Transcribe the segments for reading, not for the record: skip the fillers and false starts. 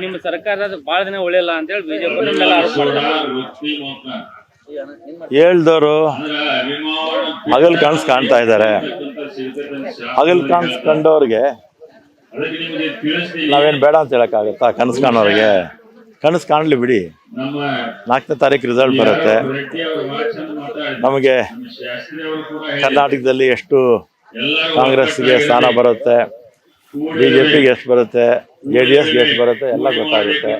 ನಿಮ್ಮ ಸರ್ಕಾರದ ಬಹಳ ದಿನ ಉಳಿಯಲ್ಲ ಅಂತ ಹೇಳಿ ಬಿಜೆಪಿ ಮೇಲೆ ಆರೋಪ ಮಾಡ್ತಾರೆ. ಹೇಳ್ದವರು ಹಗಲ್ ಕನಸು ಕಾಣ್ತಾ ಇದ್ದಾರೆ. ಹಗಲ್ ಕನಸು ಕಂಡವ್ರಿಗೆ ನಾವೇನು ಬೇಡ ಅಂತ ಹೇಳಕ್ಕಾಗತ್ತಾ? ಕನಸು ಕಾಣೋರಿಗೆ ಕನಸು ಕಾಣಲಿ ಬಿಡಿ. 4ನೇ ತಾರೀಕು ರಿಸಲ್ಟ್ ಬರುತ್ತೆ. ನಮಗೆ ಕರ್ನಾಟಕದಲ್ಲಿ ಎಷ್ಟು ಕಾಂಗ್ರೆಸ್ಗೆ ಸ್ಥಾನ ಬರುತ್ತೆ, ಬಿಜೆಪಿಗೆ ಎಷ್ಟು ಬರುತ್ತೆ, JDSಗೆ ಎಷ್ಟು ಬರುತ್ತೆ ಎಲ್ಲ ಗೊತ್ತಾಗುತ್ತೆ.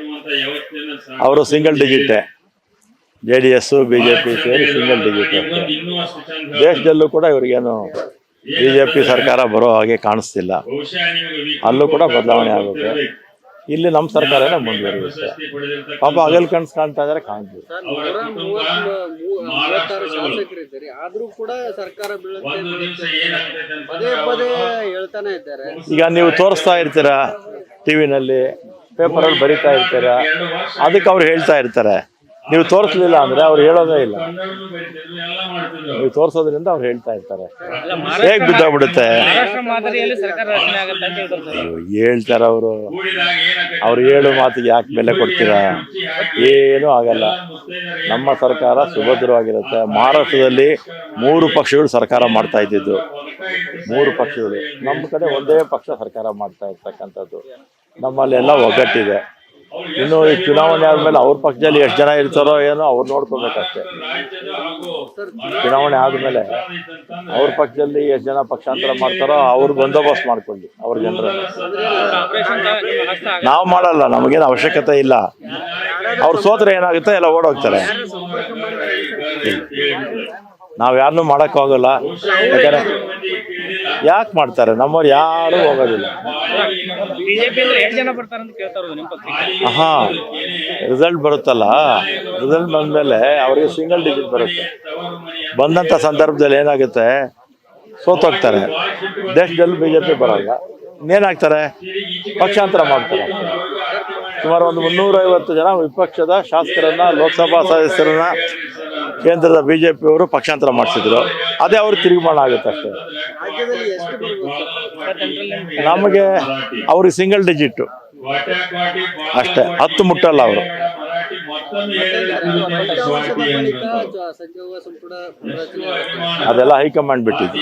ಅವರು ಸಿಂಗಲ್ ಡಿಜಿಟೇ, JDS ಬಿಜೆಪಿ ಸೇರಿ ಸಿಂಗಲ್ ಡಿಜಿಟ್. ದೇಶದಲ್ಲೂ ಕೂಡ ಇವ್ರಿಗೇನು ಬಿಜೆಪಿ ಸರ್ಕಾರ ಬರೋ ಹಾಗೆ ಕಾಣಿಸ್ತಿಲ್ಲ. ಅಲ್ಲೂ ಕೂಡ ಬದಲಾವಣೆ ಆಗುತ್ತೆ. ಇಲ್ಲಿ ನಮ್ಮ ಸರ್ಕಾರನೇ ಮುಂದುವರಿಯುತ್ತೆ. ಪಾಪ ಹಗಲ್ ಕನಸು ಕಾಣ್ತಾ ಇದಾರೆ, ಕಾಣ್ತೀವಿ. ಈಗ ನೀವು ತೋರಿಸ್ತಾ ಇರ್ತೀರಾ ಟಿವಿನಲ್ಲಿ, ಪೇಪರಲ್ಲಿ ಬರಿತಾ ಇರ್ತೀರಾ, ಅದಕ್ಕೆ ಅವ್ರು ಹೇಳ್ತಾ ಇರ್ತಾರೆ. ನೀವು ತೋರಿಸ್ಲಿಲ್ಲ ಅಂದ್ರೆ ಅವ್ರು ಹೇಳೋದೇ ಇಲ್ಲ. ನೀವು ತೋರಿಸೋದ್ರಿಂದ ಅವ್ರು ಹೇಳ್ತಾ ಇರ್ತಾರೆ. ಹೇಗ್ ಬಿದ್ದೋಗ್ಬಿಡುತ್ತೆ ಹೇಳ್ತಾರ ಅವರು. ಅವ್ರು ಹೇಳೋ ಮಾತಿಗೆ ಯಾಕೆ ಬೆಲೆ ಕೊಡ್ತೀರಾ? ಏನೂ ಆಗಲ್ಲ. ನಮ್ಮ ಸರ್ಕಾರ ಸುಭದ್ರವಾಗಿರುತ್ತೆ. ಮಹಾರಾಷ್ಟ್ರದಲ್ಲಿ 3 ಪಕ್ಷಗಳು ಸರ್ಕಾರ ಮಾಡ್ತಾ ಇದ್ದಿದ್ದು, 3 ಪಕ್ಷಗಳು. ನಮ್ಮ ಕಡೆ ಒಂದೇ ಪಕ್ಷ ಸರ್ಕಾರ ಮಾಡ್ತಾ ಇರ್ತಕ್ಕಂಥದ್ದು. ನಮ್ಮಲ್ಲಿ ಎಲ್ಲ ಒಗ್ಗಟ್ಟಿದೆ. ಇನ್ನು ಈ ಚುನಾವಣೆ ಆದ್ಮೇಲೆ ಅವ್ರ ಪಕ್ಷದಲ್ಲಿ ಎಷ್ಟು ಜನ ಇರ್ತಾರೋ ಏನೋ ಅವ್ರು ನೋಡ್ಕೋಬೇಕಷ್ಟೇ. ಚುನಾವಣೆ ಆದ್ಮೇಲೆ ಅವ್ರ ಪಕ್ಷದಲ್ಲಿ ಎಷ್ಟು ಜನ ಪಕ್ಷಾಂತರ ಮಾಡ್ತಾರೋ ಅವ್ರು ಬಂದೋಬಸ್ತ್ ಮಾಡ್ಕೊಳ್ಳಿ ಅವ್ರ ಜನರ. ನಾವು ಮಾಡಲ್ಲ, ನಮಗೇನು ಅವಶ್ಯಕತೆ ಇಲ್ಲ. ಅವ್ರು ಸೋತ್ರೆ ಏನಾಗುತ್ತೆ, ಎಲ್ಲ ಓಡೋಗ್ತಾರೆ. ನಾವ್ ಯಾರನ್ನೂ ಮಾಡಕ್ ಹೋಗಲ್ಲ. ಯಾಕಂದ್ರೆ ಯಾಕೆ ಮಾಡ್ತಾರೆ? ನಮ್ಮವ್ರು ಯಾರು ಹೋಗೋದಿಲ್ಲ. ರಿಸಲ್ಟ್ ಬರುತ್ತಲ್ಲ, ರಿಸಲ್ಟ್ ಬಂದ್ಮೇಲೆ ಅವ್ರಿಗೆ ಸಿಂಗಲ್ ಡಿಜಿಟ್ ಬರುತ್ತೆ. ಬಂದಂತ ಸಂದರ್ಭದಲ್ಲಿ ಏನಾಗುತ್ತೆ, ಸೋತೋಗ್ತಾರೆ. ದೇಶದಲ್ಲಿ ಬಿಜೆಪಿ ಬರಲ್ಲ. ಇನ್ನೇನಾಗ್ತಾರೆ, ಪಕ್ಷಾಂತರ ಮಾಡ್ತಾರೆ. ಸುಮಾರು ಒಂದು 350 ಜನ ವಿಪಕ್ಷದ ಶಾಸಕರನ್ನ, ಲೋಕಸಭಾ ಸದಸ್ಯರನ್ನ ಕೇಂದ್ರದ ಬಿಜೆಪಿಯವರು ಪಕ್ಷಾಂತರ ಮಾಡಿಸಿದ್ರು. ಅದೇ ಅವ್ರು ತಿರುಗುಮಾಣ ಆಗುತ್ತೆ ಅಷ್ಟೇ. ನಮಗೆ ಅವ್ರಿಗೆ ಸಿಂಗಲ್ ಡಿಜಿಟ್ ಅಷ್ಟೇ, 10 ಮುಟ್ಟಲ್ಲ ಅವರು. ಅದೆಲ್ಲ ಹೈಕಮಾಂಡ್ ಬಿಟ್ಟಿದ್ದು.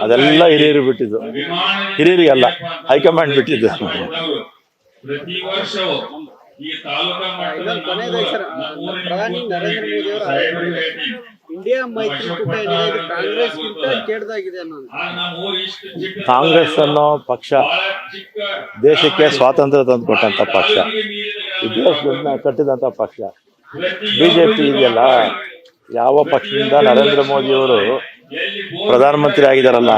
ಅದೆಲ್ಲ ಹಿರಿಯರು ಬಿಟ್ಟಿದ್ದು. ಹಿರಿಯರಿಗೆಲ್ಲ ಹೈಕಮಾಂಡ್ ಬಿಟ್ಟಿದ್ದು. ಪ್ರತಿ ವರ್ಷವೂ ಈ ತಾಲೂಕಾ ಮಟ್ಟದ ಪ್ರಧಾನಿ ನರೇಂದ್ರ ಮೋದಿ ಅವರ ಇಂಡಿಯಾ ಮೈತ್ರಿಕೂಟ ಕಾಂಗ್ರೆಸ್ಗಿಂತ ಕೆಟ್ಟದಾಗಿದೆ ಅನ್ನೋದು. ಕಾಂಗ್ರೆಸ್ ಅನ್ನೋ ಪಕ್ಷ ದೇಶಕ್ಕೆ ಸ್ವಾತಂತ್ರ್ಯ ತಂದು ಕೊಟ್ಟಂತ ಪಕ್ಷ, ದೇಶದಿಂದ ಕಟ್ಟಿದಂತ ಪಕ್ಷ. ಬಿಜೆಪಿ ಇದೆಯಲ್ಲ, ಯಾವ ಪಕ್ಷದಿಂದ ನರೇಂದ್ರ ಮೋದಿಯವರು ಪ್ರಧಾನಮಂತ್ರಿ ಆಗಿದಾರಲ್ಲ,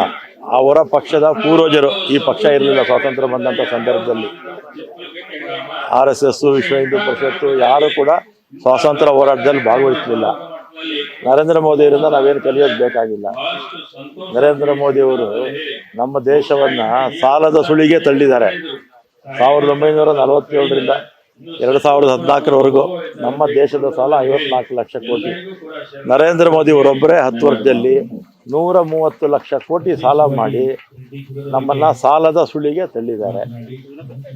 ಅವರ ಪಕ್ಷದ ಪೂರ್ವಜರು. ಈ ಪಕ್ಷ ಇರಲಿಲ್ಲ ಸ್ವಾತಂತ್ರ್ಯ ಬಂದಂಥ ಸಂದರ್ಭದಲ್ಲಿ. RSS, ವಿಶ್ವ ಹಿಂದೂ ಪರಿಷತ್ತು ಯಾರು ಕೂಡ ಸ್ವಾತಂತ್ರ್ಯ ಹೋರಾಟದಲ್ಲಿ ಭಾಗವಹಿಸಲಿಲ್ಲ. ನರೇಂದ್ರ ಮೋದಿಯವರಿಂದ ನಾವೇನು ಕಲಿಯೋದು ಬೇಕಾಗಿಲ್ಲ. ನರೇಂದ್ರ ಮೋದಿಯವರು ನಮ್ಮ ದೇಶವನ್ನ ಸಾಲದ ಸುಳಿಗೆ ತಳ್ಳಿದ್ದಾರೆ. 1947ರಿಂದ 2014ರವರೆಗೂ ನಮ್ಮ ದೇಶದ ಸಾಲ 54 ಲಕ್ಷ ಕೋಟಿ. ನರೇಂದ್ರ ಮೋದಿ ಅವರೊಬ್ಬರೇ 10 ವರ್ಷದಲ್ಲಿ 130 ಲಕ್ಷ ಕೋಟಿ ಸಾಲ ಮಾಡಿ ನಮ್ಮನ್ನ ಸಾಲದ ಸುಳಿಗೆ ತಳ್ಳಿದ್ದಾರೆ.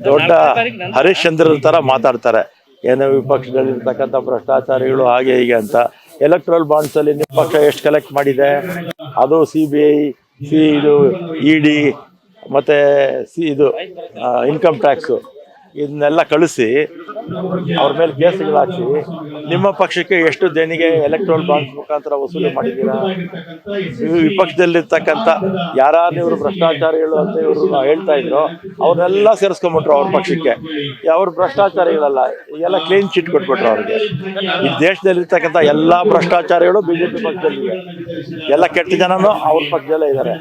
ದೊಡ್ಡ ಹರಿಶ್ಚಂದ್ರ ತರ ಮಾತಾಡ್ತಾರೆ, ಏನೋ ವಿಪಕ್ಷದಲ್ಲಿರ್ತಕ್ಕಂಥ ಭ್ರಷ್ಟಾಚಾರಿಗಳು ಹಾಗೆ ಹೀಗೆ ಅಂತ. ಎಲೆಕ್ಟ್ರಲ್ ಬಾಂಡ್ಸ್ ಅಲ್ಲಿ ನಿಮ್ಮ ಪಕ್ಷ ಎಷ್ಟು ಕಲೆಕ್ಟ್ ಮಾಡಿದೆ, ಅದು CBI, ಇದು ED ಮತ್ತೆ ಇದು ಇನ್ಕಮ್ ಟ್ಯಾಕ್ಸು, ಇದನ್ನೆಲ್ಲ ಕಳಿಸಿ ಅವ್ರ ಮೇಲೆ ಕೇಸುಗಳು ಹಾಕಿ ನಿಮ್ಮ ಪಕ್ಷಕ್ಕೆ ಎಷ್ಟು ದೇಣಿಗೆ ಎಲೆಕ್ಟ್ರಲ್ ಬಾಂಡ್ಸ್ ಮುಖಾಂತರ ವಸೂಲಿ ಮಾಡಿದ್ದೀರಾ? ವಿಪಕ್ಷದಲ್ಲಿರ್ತಕ್ಕಂಥ ಯಾರು ಇವರು ಭ್ರಷ್ಟಾಚಾರಿಗಳು ಅಂತ ಇವರು ಹೇಳ್ತಾ ಇದ್ರು, ಅವ್ರನ್ನೆಲ್ಲ ಸೇರಿಸ್ಕೊಂಡ್ಬಿಟ್ರು ಅವ್ರ ಪಕ್ಷಕ್ಕೆ. ಅವ್ರ ಭ್ರಷ್ಟಾಚಾರಿಗಳಲ್ಲ, ಈಗೆಲ್ಲ ಕ್ಲೀನ್ ಚಿಟ್ ಕೊಟ್ಬಿಟ್ರು ಅವ್ರಿಗೆ. ಈ ದೇಶದಲ್ಲಿರ್ತಕ್ಕಂಥ ಎಲ್ಲಾ ಭ್ರಷ್ಟಾಚಾರಿಗಳು ಬಿಜೆಪಿ ಪಕ್ಷದಲ್ಲಿದೆ. ಎಲ್ಲ ಕೆಟ್ಟ ಜನನು ಅವ್ರ ಪಕ್ಷದಲ್ಲೇ ಇದ್ದಾರೆ.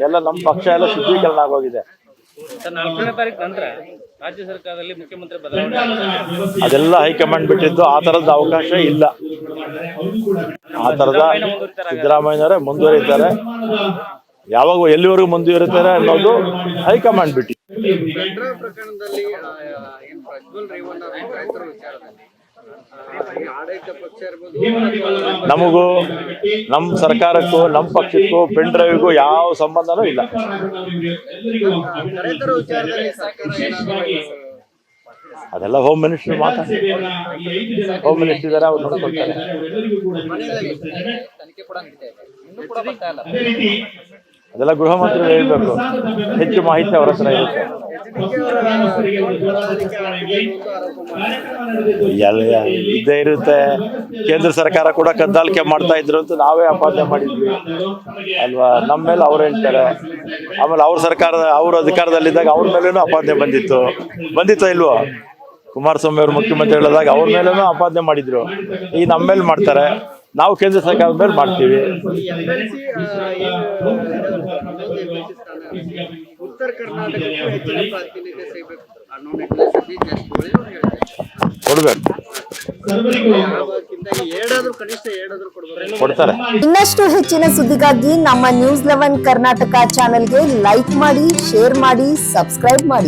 ಎಲ್ಲ ನಮ್ಮ ಪಕ್ಷ ಎಲ್ಲ ಶುದ್ಧೀಕರಣ ಆಗೋಗಿದೆ. 4ನೇ ತಾರೀಕು ನಂತರ ರಾಜ್ಯ ಸರ್ಕಾರದಲ್ಲಿ ಮುಖ್ಯಮಂತ್ರಿ ಬದಲಾವಣೆ ಅದೆಲ್ಲ ಹೈಕಮಾಂಡ್ ಬಿಟ್ಟಿದ್ದು. ಆ ತರದ ಅವಕಾಶ ಇಲ್ಲ. ಆ ತರದ ಸಿದ್ದರಾಮಯ್ಯನವರೇ ಮುಂದುವರಿತಾರೆ. ಯಾವಾಗ ಎಲ್ಲಿವರೆಗೂ ಮುಂದುವರಿತಾರೆ ಅನ್ನೋದು ಹೈಕಮಾಂಡ್ ಬಿಟ್ಟಿದ್ದು. ಪ್ರಕರಣದಲ್ಲಿ ಪ್ರಜ್ವಲ್ ರೇವಣ್ಣ ರೈತರ ವಿಚಾರದಲ್ಲಿ ಆಡಳಿತ ಪಕ್ಷ ಇರ್ಬೋದು, ನಮಗೂ ನಮ್ಮ ಸರ್ಕಾರಕ್ಕೂ ನಮ್ಮ ಪಕ್ಷಕ್ಕೂ ಪೆನ್ ಡ್ರೈವ್ಗೂ ಯಾವ ಸಂಬಂಧನೂ ಇಲ್ಲ. ಕರೆತರೋ ವಿಚಾರದಲ್ಲಿ ಸರ್ಕಾರ ಏನಾದ್ರು ಅದೆಲ್ಲ ಹೋಮ್ ಮಿನಿಸ್ಟರ್ ಮಾತಾಡ್ತಾರೆ. ಹೋಮ್ ಮಿನಿಸ್ಟರ್ ಇದ್ದಾರೆ, ಅವ್ರು ನೋಡ್ಕೊಳ್ತಾರೆ. ಅದೆಲ್ಲ ಗೃಹ ಮಂತ್ರಿ ಹೇಳ್ಬೇಕು, ಹೆಚ್ಚು ಮಾಹಿತಿ ಅವ್ರ ಹತ್ರ ಇರುತ್ತೆ. ಎಲ್ಲ ಇದ್ದೇ ಇರುತ್ತೆ. ಕೇಂದ್ರ ಸರ್ಕಾರ ಕೂಡ ಕದ್ದಾಲಿಕೆ ಮಾಡ್ತಾ ಇದ್ರು ಅಂತ ನಾವೇ ಅಪಾದನೆ ಮಾಡಿದ್ವಿ ಅಲ್ವಾ. ನಮ್ಮ ಮೇಲೆ ಅವ್ರು ಹೇಳ್ತಾರೆ. ಆಮೇಲೆ ಅವ್ರ ಸರ್ಕಾರದ ಅವ್ರ ಅಧಿಕಾರದಲ್ಲಿದ್ದಾಗ ಅವ್ರ ಮೇಲೇನೂ ಅಪಾದನೆ ಬಂದಿತ್ತೋ ಇಲ್ವೋ. ಕುಮಾರಸ್ವಾಮಿ ಅವರು ಮುಖ್ಯಮಂತ್ರಿ ಹೇಳಿದಾಗ ಅವ್ರ ಮೇಲೇನೂ ಅಪಾದನೆ ಮಾಡಿದ್ರು. ಈಗ ನಮ್ಮ ಮೇಲೆ ಮಾಡ್ತಾರೆ, ನಾವು ಕೇಂದ್ರ ಸರ್ಕಾರದ ಮೇಲೆ ಮಾಡ್ತೀವಿ. ಉತ್ತರ ಕರ್ನಾಟಕಕ್ಕೂ ಹೆಚ್ಚಿನ ಪ್ರಾತಿನಿಧ್ಯ ಸಿಗಬೇಕು ಅನ್ನೋ ನಿಟ್ಟಿನಲ್ಲಿ ಸತೀಶ್ ಜಾರಕಿಹೊಳಿ ಅವರು ಹೇಳ್ತಾರೆ. ಕೊಡ್ಬೇಕು, ಕನಿಷ್ಠ 2 ಕೊಡ್ಬೇಕು, ಕೊಡ್ತಾರೆ. ಇನ್ನಷ್ಟು ಹೆಚ್ಚಿನ ಸುದ್ದಿಗಾಗಿ ನಮ್ಮ ನ್ಯೂಸ್ 11 ಕರ್ನಾಟಕ ಚಾನೆಲ್ಗೆ ಲೈಕ್ ಮಾಡಿ, ಶೇರ್ ಮಾಡಿ, ಸಬ್ಸ್ಕ್ರೈಬ್ ಮಾಡಿ.